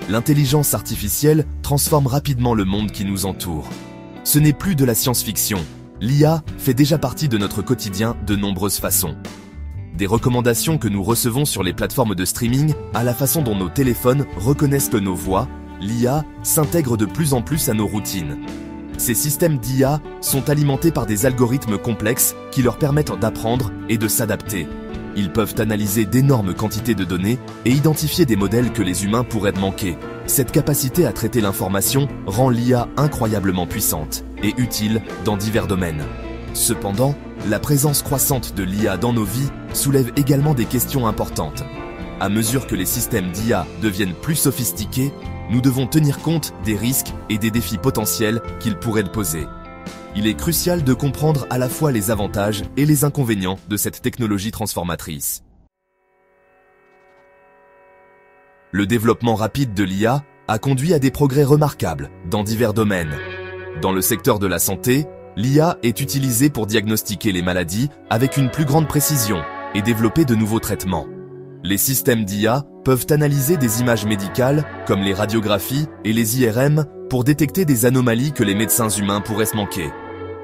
l'intelligence artificielle transforme rapidement le monde qui nous entoure. Ce n'est plus de la science-fiction. L'IA fait déjà partie de notre quotidien de nombreuses façons. Des recommandations que nous recevons sur les plateformes de streaming à la façon dont nos téléphones reconnaissent nos voix, l'IA s'intègre de plus en plus à nos routines. Ces systèmes d'IA sont alimentés par des algorithmes complexes qui leur permettent d'apprendre et de s'adapter. Ils peuvent analyser d'énormes quantités de données et identifier des modèles que les humains pourraient manquer. Cette capacité à traiter l'information rend l'IA incroyablement puissante et utile dans divers domaines. Cependant, la présence croissante de l'IA dans nos vies soulève également des questions importantes. À mesure que les systèmes d'IA deviennent plus sophistiqués, nous devons tenir compte des risques et des défis potentiels qu'ils pourraient poser. Il est crucial de comprendre à la fois les avantages et les inconvénients de cette technologie transformatrice. Le développement rapide de l'IA a conduit à des progrès remarquables dans divers domaines. Dans le secteur de la santé, l'IA est utilisée pour diagnostiquer les maladies avec une plus grande précision et développer de nouveaux traitements. Les systèmes d'IA peuvent analyser des images médicales, comme les radiographies et les IRM, pour détecter des anomalies que les médecins humains pourraient se manquer.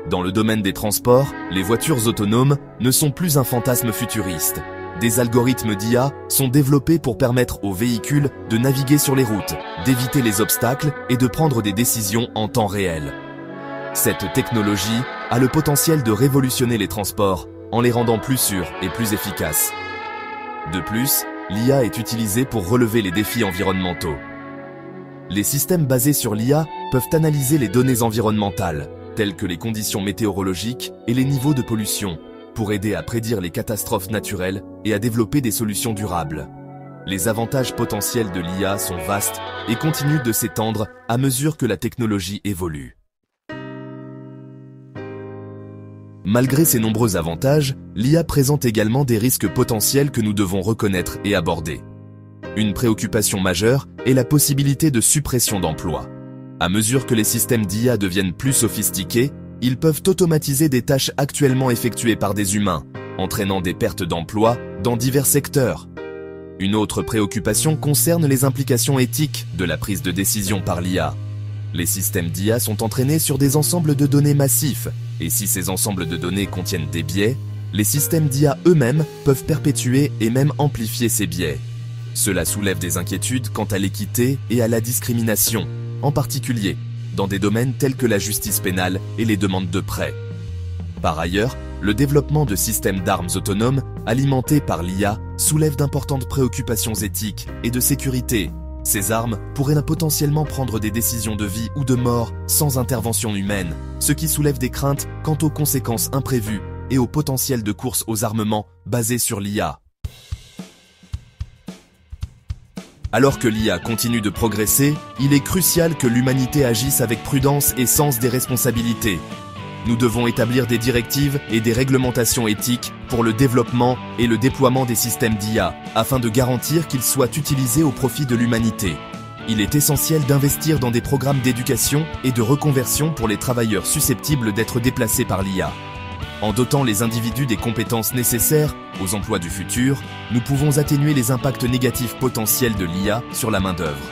Dans le domaine des transports, les voitures autonomes ne sont plus un fantasme futuriste. Des algorithmes d'IA sont développés pour permettre aux véhicules de naviguer sur les routes, d'éviter les obstacles et de prendre des décisions en temps réel. Cette technologie a le potentiel de révolutionner les transports en les rendant plus sûrs et plus efficaces. De plus, l'IA est utilisée pour relever les défis environnementaux. Les systèmes basés sur l'IA peuvent analyser les données environnementales, telles que les conditions météorologiques et les niveaux de pollution, pour aider à prédire les catastrophes naturelles et à développer des solutions durables. Les avantages potentiels de l'IA sont vastes et continuent de s'étendre à mesure que la technologie évolue. Malgré ces nombreux avantages, l'IA présente également des risques potentiels que nous devons reconnaître et aborder. Une préoccupation majeure est la possibilité de suppression d'emplois. À mesure que les systèmes d'IA deviennent plus sophistiqués, ils peuvent automatiser des tâches actuellement effectuées par des humains, entraînant des pertes d'emplois dans divers secteurs. Une autre préoccupation concerne les implications éthiques de la prise de décision par l'IA. Les systèmes d'IA sont entraînés sur des ensembles de données massifs, et si ces ensembles de données contiennent des biais, les systèmes d'IA eux-mêmes peuvent perpétuer et même amplifier ces biais. Cela soulève des inquiétudes quant à l'équité et à la discrimination, en particulier dans des domaines tels que la justice pénale et les demandes de prêts. Par ailleurs, le développement de systèmes d'armes autonomes alimentés par l'IA soulève d'importantes préoccupations éthiques et de sécurité. Ces armes pourraient potentiellement prendre des décisions de vie ou de mort sans intervention humaine, ce qui soulève des craintes quant aux conséquences imprévues et au potentiel de course aux armements basés sur l'IA. Alors que l'IA continue de progresser, il est crucial que l'humanité agisse avec prudence et sens des responsabilités. Nous devons établir des directives et des réglementations éthiques pour le développement et le déploiement des systèmes d'IA, afin de garantir qu'ils soient utilisés au profit de l'humanité. Il est essentiel d'investir dans des programmes d'éducation et de reconversion pour les travailleurs susceptibles d'être déplacés par l'IA. En dotant les individus des compétences nécessaires aux emplois du futur, nous pouvons atténuer les impacts négatifs potentiels de l'IA sur la main-d'œuvre.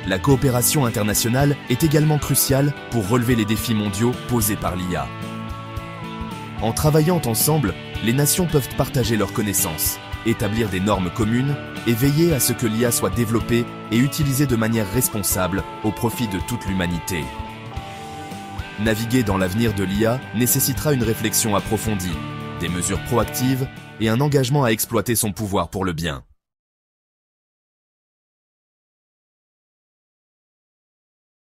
La coopération internationale est également cruciale pour relever les défis mondiaux posés par l'IA. En travaillant ensemble, les nations peuvent partager leurs connaissances, établir des normes communes et veiller à ce que l'IA soit développée et utilisée de manière responsable au profit de toute l'humanité. Naviguer dans l'avenir de l'IA nécessitera une réflexion approfondie, des mesures proactives et un engagement à exploiter son pouvoir pour le bien.